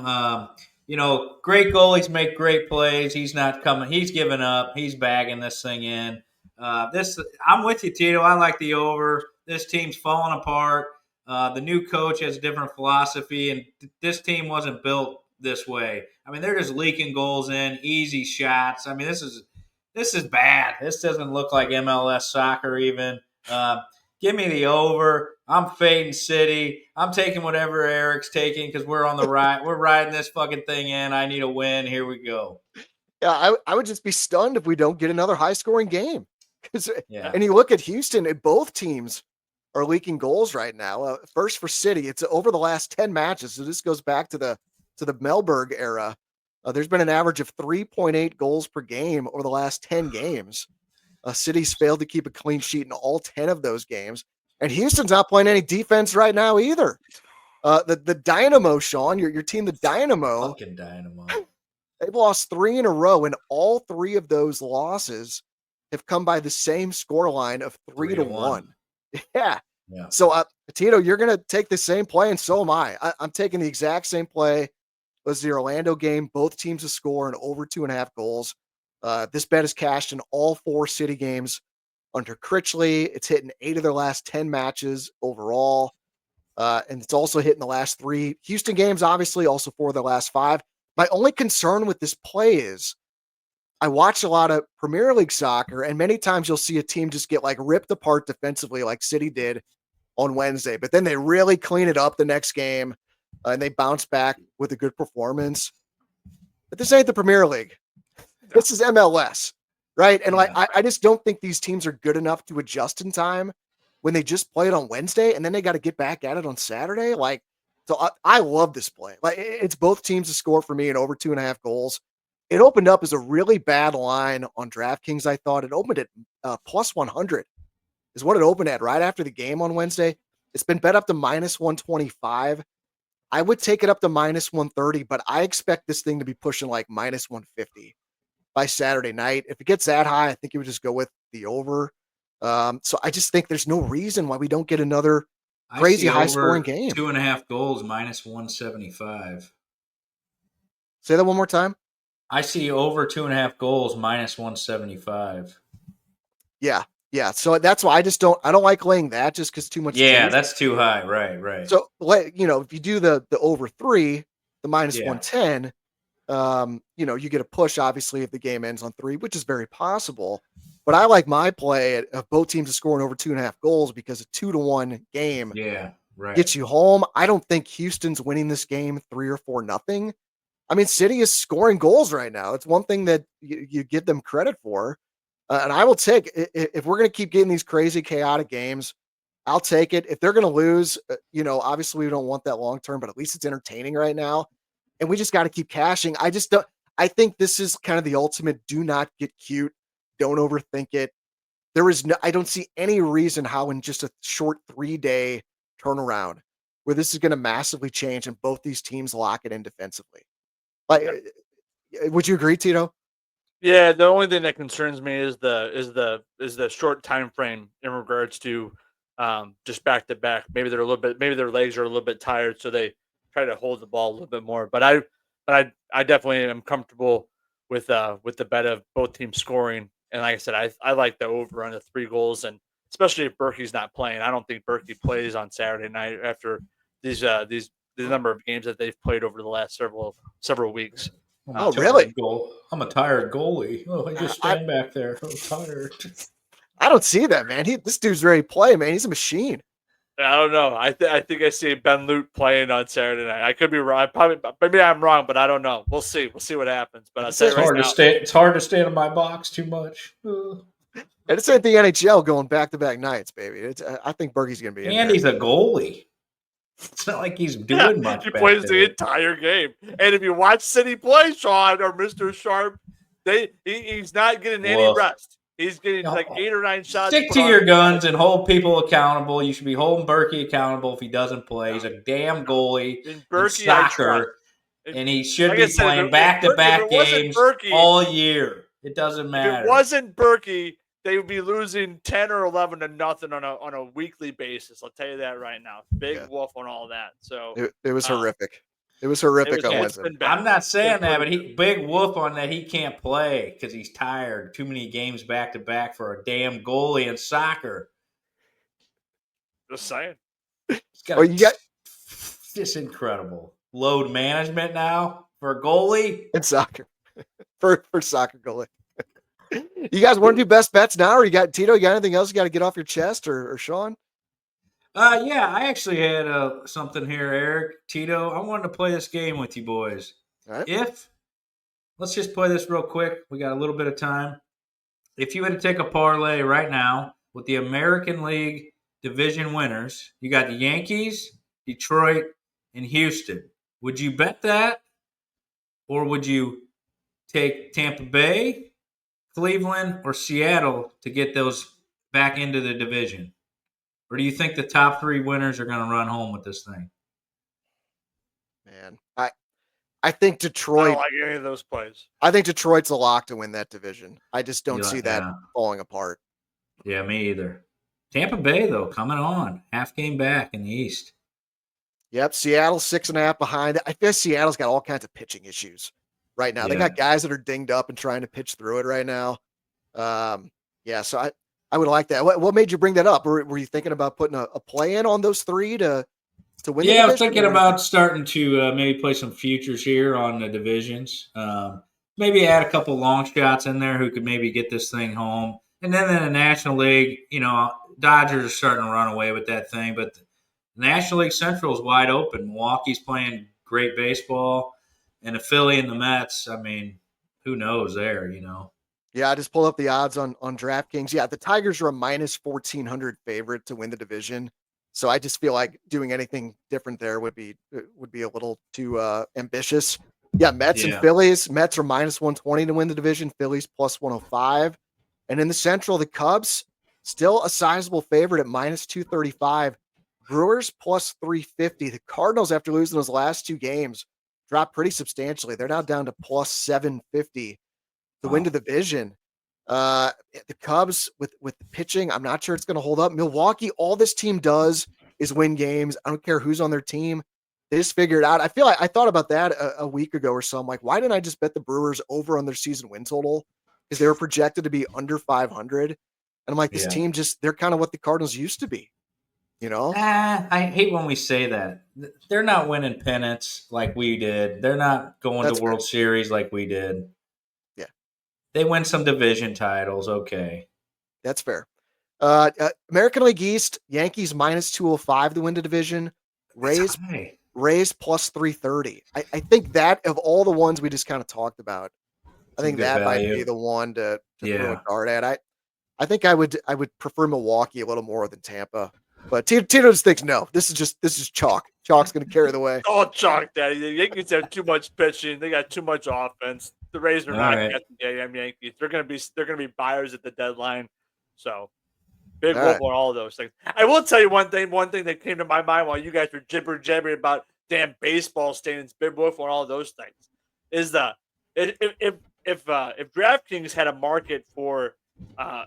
Great goalies make great plays. He's not coming. He's giving up. He's bagging this thing in. I'm with you, Tito. I like the over. This team's falling apart. The new coach has a different philosophy, and this team wasn't built this way. I mean, they're just leaking goals in, easy shots. I mean, this is bad. This doesn't look like MLS soccer even. Give me the over. I'm fading City. I'm taking whatever Eric's taking because we're on the ride. We're riding this fucking thing in. I need a win. Here we go. Yeah, I would just be stunned if we don't get another high-scoring game. Yeah. And you look at Houston, both teams are leaking goals right now. First for City, it's over the last 10 matches. So this goes back to the Melberg era. There's been an average of 3.8 goals per game over the last 10 games. City's failed to keep a clean sheet in all 10 of those games. And Houston's not playing any defense right now either. The Dynamo, Sean, your team, the Dynamo. Fucking Dynamo. They've lost 3 in a row, and all 3 of those losses have come by the same scoreline of 3-1. Yeah. So, Tito, you're going to take the same play, and so am I. I'm taking the exact same play as the Orlando game. Both teams to score and over 2.5 goals. This bet is cashed in all 4 City games under Critchley. It's hit in 8 of their last 10 matches overall. And it's also hit in the last 3 Houston games, obviously, also 4 of their last 5. My only concern with this play is I watch a lot of Premier League soccer, and many times you'll see a team just get like ripped apart defensively like City did on Wednesday, but then they really clean it up the next game and they bounce back with a good performance. But this ain't the Premier League. This is MLS, right? And I just don't think these teams are good enough to adjust in time when they just played on Wednesday and then they got to get back at it on Saturday. So I love this play. It's both teams to score for me and over 2.5 goals. It opened up as a really bad line on DraftKings. I thought it opened at plus 100 is what it opened at right after the game on Wednesday. It's been bet up to minus 125. I would take it up to minus 130, but I expect this thing to be pushing like minus 150 by Saturday night. If it gets that high, I think you would just go with the over. So I just think there's no reason why we don't get another crazy high scoring game. 2.5 goals, minus 175. Say that one more time. I see over 2.5 goals, minus 175. Yeah. So that's why I don't like laying that just because too much. Yeah, that's too high. Right. So, if you do the over 3, the minus 110, you get a push, obviously, if the game ends on 3, which is very possible. But I like my play of both teams to scoring over 2.5 goals because a 2-1 game gets you home. I don't think Houston's winning this game 3 or 4-0. I mean, City is scoring goals right now. It's one thing that you give them credit for. And I will take, if we're going to keep getting these crazy, chaotic games, I'll take it. If they're going to lose, obviously we don't want that long term, but at least it's entertaining right now. and we just got to keep cashing. I just don't. I think this is kind of the ultimate. Do not get cute. Don't overthink it. I don't see any reason how in just a short 3-day turnaround where this is going to massively change and both these teams lock it in defensively. Like, would you agree, Tito? Yeah, the only thing that concerns me is the short time frame in regards to just back to back. Maybe maybe their legs are a little bit tired, so they try to hold the ball a little bit more. But I definitely am comfortable with the bet of both teams scoring. And like I said, I like the over on the 3 goals, and especially if Berkey's not playing. I don't think Berkey plays on Saturday night after the number of games that they've played over the last several weeks. Oh, really? I'm a tired goalie. Oh, I just stand back there. I'm tired. I don't see that, man. This dude's ready to play, man. He's a machine. I don't know. I think I see Ben Lute playing on Saturday night. I could be wrong. Maybe I'm wrong, but I don't know. We'll see. We'll see what happens. But It's hard to stay in my box too much. And it's at the NHL going back-to-back nights, baby. I think Berkey's going to be in and there. He's a goalie. It's not like he's doing much. He plays the entire game. And if you watch City play, Sean or Mr. Sharp, he's not getting any rest. He's getting like 8 or 9 shots. Stick to your guns and hold people accountable. You should be holding Berkey accountable if he doesn't play. He's a damn goalie in soccer, and he should be playing back-to-back games all year. It doesn't matter. If it wasn't Berkey, they would be losing 10 or 11 to nothing on a weekly basis. I'll tell you that right now. Big wolf on all that. So it was horrific. It was horrific on Wednesday. I'm not saying that, but big whoop on that he can't play because he's tired. Too many games back to back for a damn goalie in soccer. Just saying. Just incredible load management now for a goalie in soccer. for soccer goalie. You guys want to do best bets now, or you got Tito? You got anything else you got to get off your chest, or Sean? Yeah, I actually had something here, Eric. Tito, I wanted to play this game with you boys. All right. Let's just play this real quick. We got a little bit of time. If you had to take a parlay right now with the American League division winners, you got the Yankees, Detroit, and Houston. Would you bet that? Or would you take Tampa Bay, Cleveland, or Seattle to get those back into the division? Or do you think the top 3 winners are going to run home with this thing? Man, I think Detroit. I don't like any of those plays. I think Detroit's a lock to win that division. I just don't see that falling apart. Yeah, me either. Tampa Bay, though, coming on. Half game back in the East. Yep, Seattle's 6.5 behind. I feel Seattle's got all kinds of pitching issues right now. Yeah. They got guys that are dinged up and trying to pitch through it right now. So I would like that. What made you bring that up? Were you thinking about putting a play in on those 3 to win? Yeah, I'm thinking about starting to maybe play some futures here on the divisions. Maybe add a couple long shots in there who could maybe get this thing home. And then in the National League, Dodgers are starting to run away with that thing. But the National League Central is wide open. Milwaukee's playing great baseball. And the Philly and the Mets, I mean, who knows there, Yeah, I just pulled up the odds on DraftKings. Yeah, the Tigers are a minus 1,400 favorite to win the division. So I just feel like doing anything different there would be a little too ambitious. Yeah, Mets and Phillies. Mets are minus 120 to win the division. Phillies plus 105. And in the Central, the Cubs still a sizable favorite at minus 235. Brewers plus 350. The Cardinals, after losing those last 2 games, dropped pretty substantially. They're now down to plus 750 to win the division. The Cubs with the pitching, I'm not sure it's going to hold up. Milwaukee, all this team does is win games. I don't care who's on their team. They just figure it out. I feel like I thought about that a week ago or so. I'm like, why didn't I just bet the Brewers over on their season win total? Because they were projected to be under 500. And I'm like, this team they're kind of what the Cardinals used to be, I hate when we say that. They're not winning pennants like we did. They're not going to World Series like we did. Yeah. They win some division titles. Okay. That's fair. American League East, Yankees minus 205 to win the division. Rays plus 330. I think that of all the ones we just kind of talked about, I think that might be the one to throw a card at. I think I would prefer Milwaukee a little more than Tampa But Tito just thinks no. This is chalk. Chalk's going to carry the way. Oh, chalk, Daddy. The Yankees have too much pitching. They got too much offense. The Rays are All not right. catching the Yankees. They're gonna be buyers at the deadline. So big All whoop right. on all of those things. I will tell you one thing. One thing that came to my mind while you guys were jibber jabbering about damn baseball standings, big whoop on all of those things, is if DraftKings had a market for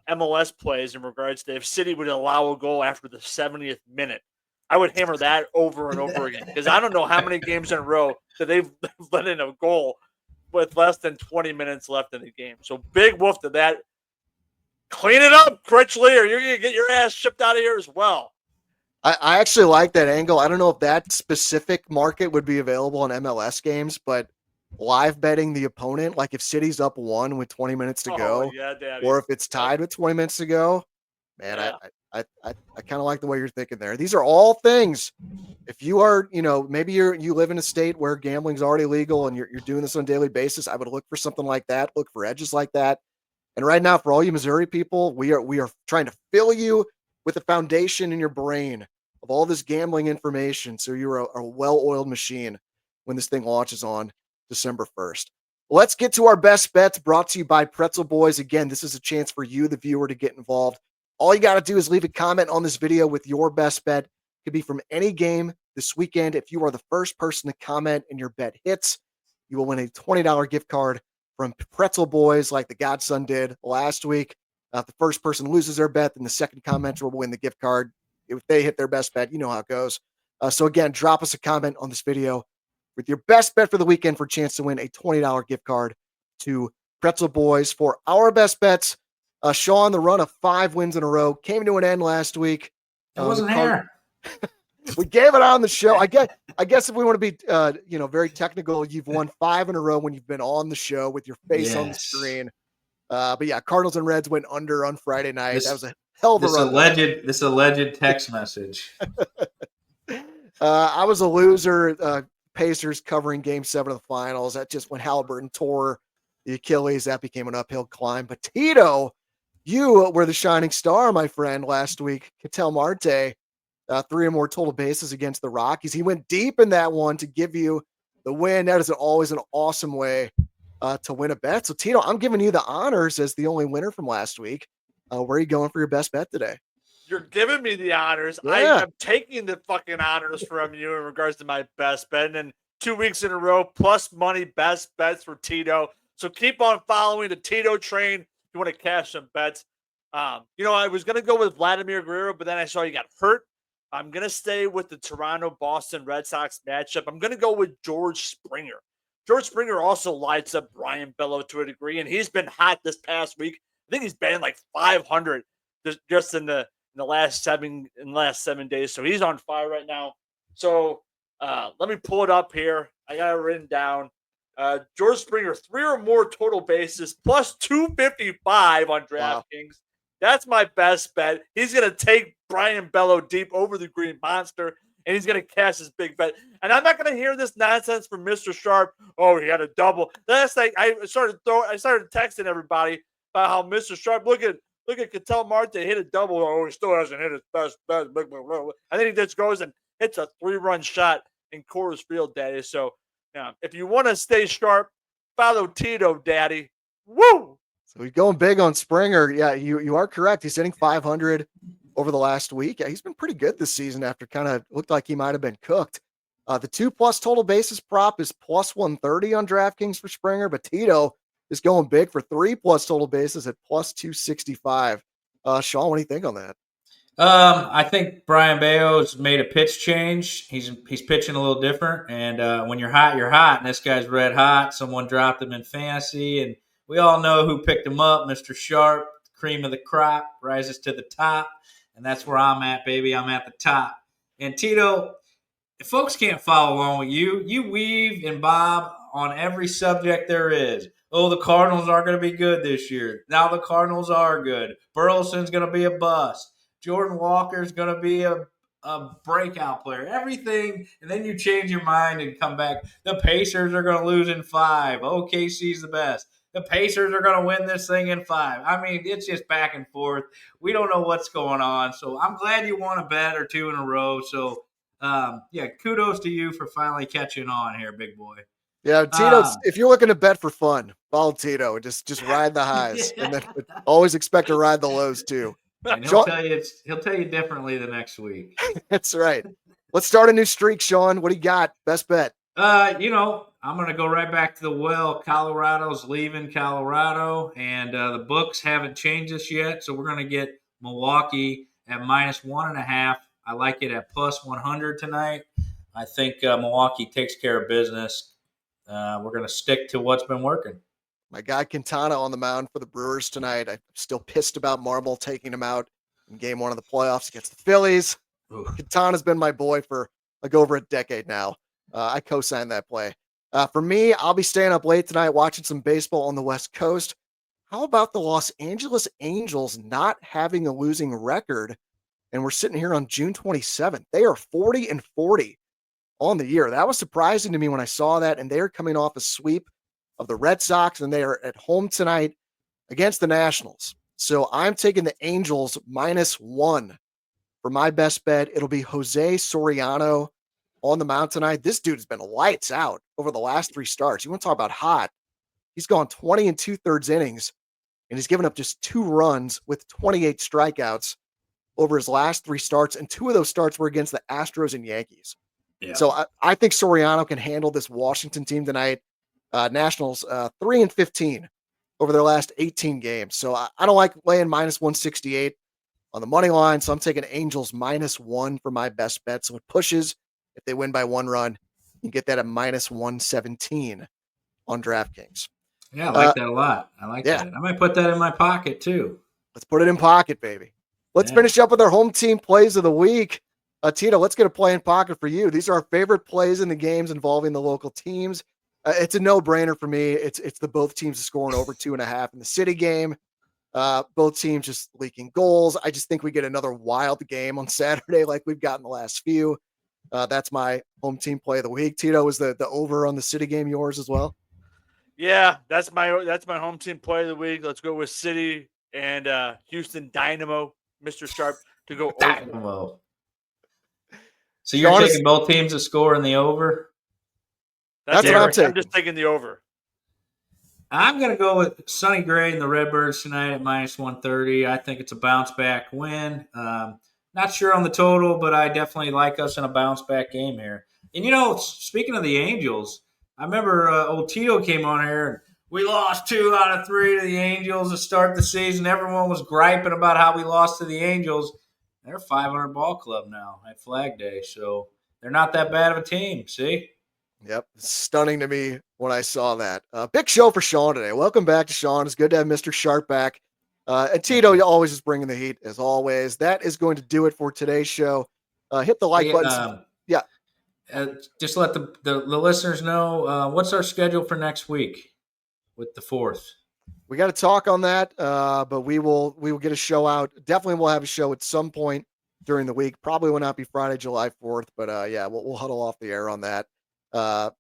MLS plays in regards to if City would allow a goal after the 70th minute, I would hammer that over and over again because I don't know how many games in a row that they've let in a goal with less than 20 minutes left in the game. So big woof to that. Clean it up, Critchley, or you're going to get your ass shipped out of here as well. I actually like that angle. I don't know if that specific market would be available on MLS games, but live betting the opponent, like if City's up 1 with 20 minutes to go, yeah, Daddy. or if it's tied with 20 minutes to go, man, Yeah. I kind of like the way you're thinking there. These are all things. If you are, maybe you live in a state where gambling's already legal and you're doing this on a daily basis, I would look for something like that. Look for edges like that. And right now, for all you Missouri people, we are trying to fill you with a foundation in your brain of all this gambling information, so you're a well-oiled machine when this thing launches on December 1st. Let's get to our best bets, brought to you by Pretzel Boys. Again, this is a chance for you, the viewer, to get involved. All you got to do is leave a comment on this video with your best bet. It could be from any game this weekend. If you are the first person to comment and your bet hits, you will win a $20 gift card from Pretzel Boys like the Godson did last week. If the first person loses their bet, then the second commenter will win the gift card. If they hit their best bet, you know how it goes. So again, drop us a comment on this video with your best bet for the weekend for a chance to win a $20 gift card to Pretzel Boys. For our best bets, Shawn, the run of 5 wins in a row came to an end last week. It wasn't here. We gave it on the show. I guess if we want to be, very technical, you've won 5 in a row when you've been on the show with your face on the screen. But yeah, Cardinals and Reds went under on Friday night. That was a hell of a run. This alleged text message. I was a loser. Pacers covering Game 7 of the finals. That just when Halliburton tore the Achilles, that became an uphill climb. But Tito, you were the shining star, my friend, last week. Ketel Marte, 3 or more total bases against the Rockies. He went deep in that one to give you the win. That is always an awesome way to win a bet. So, Tito, I'm giving you the honors as the only winner from last week. Where are you going for your best bet today? You're giving me the honors. Yeah. I am taking the fucking honors from you in regards to my best bet. And then 2 weeks in a row, plus money best bets for Tito. So keep on following the Tito train if you want to cash some bets. I was going to go with Vladimir Guerrero, but then I saw he got hurt. I'm going to stay with the Toronto-Boston Red Sox matchup. I'm going to go with George Springer. George Springer also lights up Brian Bello to a degree, and he's been hot this past week. I think he's been like 500 just in the last 7 days. So he's on fire right now. So let me pull it up here. I got it written down. George Springer, 3 or more total bases, plus 255 on DraftKings. Wow. That's my best bet. He's going to take Brian Bello deep over the Green Monster, and he's going to cash his big bet. And I'm not going to hear this nonsense from Mr. Sharp. Oh, he had a double. Last night, I started texting everybody about how Mr. Sharp, look at Ketel Marte hit a double. Oh, he still hasn't hit his best. And then he just goes and hits a 3-run shot in Coors Field, Daddy. So, if you want to stay sharp, follow Tito, Daddy. Woo! So he's going big on Springer. Yeah, you are correct. He's hitting 500 over the last week. Yeah, he's been pretty good this season after kind of looked like he might have been cooked. The 2+ total bases prop is plus 130 on DraftKings for Springer, but Tito is going big for 3+ total bases at plus 265. Shawn, what do you think on that? I think Brian Bello's made a pitch change. He's pitching a little different, and when you're hot, you're hot. And this guy's red hot. Someone dropped him in fantasy, and we all know who picked him up. Mr. Sharp, cream of the crop, rises to the top, and that's where I'm at, baby. I'm at the top. And Tito, if folks can't follow along with you, you weave and bob on every subject there is. Oh, the Cardinals aren't going to be good this year. Now the Cardinals are good. Burleson's going to be a bust. Jordan Walker's going to be a breakout player. Everything, and then you change your mind and come back. The Pacers are going to lose in 5. OKC's the best. the Pacers are going to win this thing in 5. I mean, it's just back and forth. We don't know what's going on. So I'm glad you won a bet or 2 in a row. So, kudos to you for finally catching on here, big boy. Yeah, Tito, if you're looking to bet for fun, follow Tito. Just ride the highs, and then always expect to ride the lows too. And he'll tell you differently the next week. That's right. Let's start a new streak, Shawn. What do you got? Best bet. I'm going to go right back to the well. Colorado's leaving Colorado, and the books haven't changed this yet, so we're going to get Milwaukee at -1.5. I like it at +100 tonight. I think Milwaukee takes care of business. We're going to stick to what's been working. My guy Quintana on the mound for the Brewers tonight. I'm still pissed about Marble taking him out in game 1 of the playoffs against the Phillies. Ooh. Quintana's been my boy for like over a decade now. I co-signed that play. For me, I'll be staying up late tonight watching some baseball on the West Coast. How about the Los Angeles Angels not having a losing record? And we're sitting here on June 27th. They are 40-40 on the year. That was surprising to me when I saw that. And they're coming off a sweep of the Red Sox, and they are at home tonight against the Nationals. So I'm taking the Angels -1 for my best bet. It'll be Jose Soriano on the mound tonight. This dude has been lights out over the last 3 starts. You want to talk about hot? He's gone 20 2/3 innings, and he's given up just 2 runs with 28 strikeouts over his last 3 starts, and 2 of those starts were against the Astros and Yankees. Yeah. So I think Soriano can handle this Washington team tonight. Nationals 3-15 over their last 18 games. So I don't like laying -168 on the money line. So I'm taking Angels -1 for my best bet. So it pushes if they win by 1 run. You get that at -117 on DraftKings. Yeah, I like that a lot. I like that. I might put that in my pocket too. Let's put it in pocket, baby. Let's finish up with our home team plays of the week. Tito, let's get a play in pocket for you. These are our favorite plays in the games involving the local teams. It's a no-brainer for me. It's the both teams scoring over 2.5 in the City game. Both teams just leaking goals. I just think we get another wild game on Saturday like we've gotten the last few. That's my home team play of the week. Tito, is the over on the City game yours as well? Yeah, that's my home team play of the week. Let's go with City and Houston Dynamo, Mr. Sharp, to go Dynamo. over. So you're taking both teams to score in the over? That's what I'm taking. I'm just taking the over. I'm going to go with Sonny Gray and the Redbirds tonight at -130. I think it's a bounce-back win. Not sure on the total, but I definitely like us in a bounce-back game here. And, speaking of the Angels, I remember old Tito came on here, and we lost 2 out of 3 to the Angels to start the season. Everyone was griping about how we lost to the Angels. They're a 500 ball club now at Flag Day, so they're not that bad of a team, see? Yep. Stunning to me when I saw that. Big show for Shawn today. Welcome back to Shawn. It's good to have Mr. Sharp back. And Tito, you always just bringing the heat as always. That is going to do it for today's show. Hit the like button. Just let the listeners know what's our schedule for next week with the 4th. We got to talk on that, but we will get a show out. Definitely we'll have a show at some point during the week. Probably will not be Friday, July 4th, but we'll huddle off the air on that. But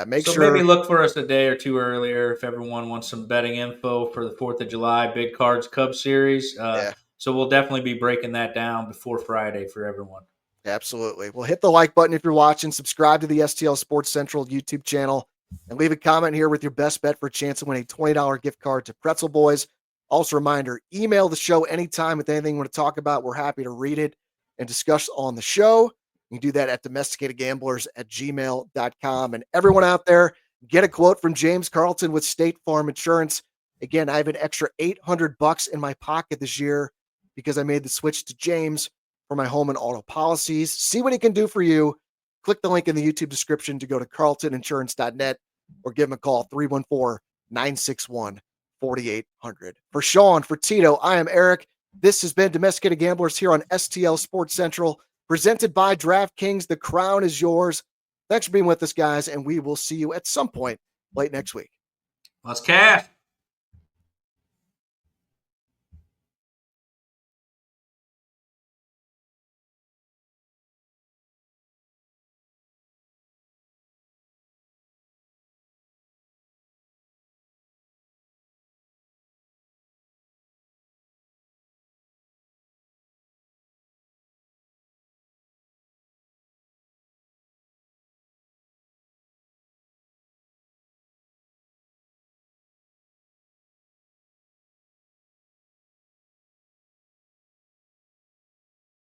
make sure. Maybe look for us a day or 2 earlier if everyone wants some betting info for the 4th of July Big Cards Cubs series. So we'll definitely be breaking that down before Friday for everyone. Absolutely. Well, hit the like button if you're watching. Subscribe to the STL Sports Central YouTube channel and leave a comment here with your best bet for a chance to win a $20 gift card to Pretzel Boys. Also, reminder, email the show anytime with anything you want to talk about. We're happy to read it and discuss on the show. You can do that at domesticatedgamblers@gmail.com. And everyone out there, get a quote from James Carlton with State Farm Insurance. Again, I have an extra $800 in my pocket this year because I made the switch to James for my home and auto policies. See what he can do for you. Click the link in the YouTube description to go to carltoninsurance.net or give him a call, 314-961-4800. For Shawn, for Tito, I am Eric. This has been Domesticated Gamblers here on STL Sports Central, presented by DraftKings. The crown is yours. Thanks for being with us, guys, and we will see you at some point late next week. Let's cash.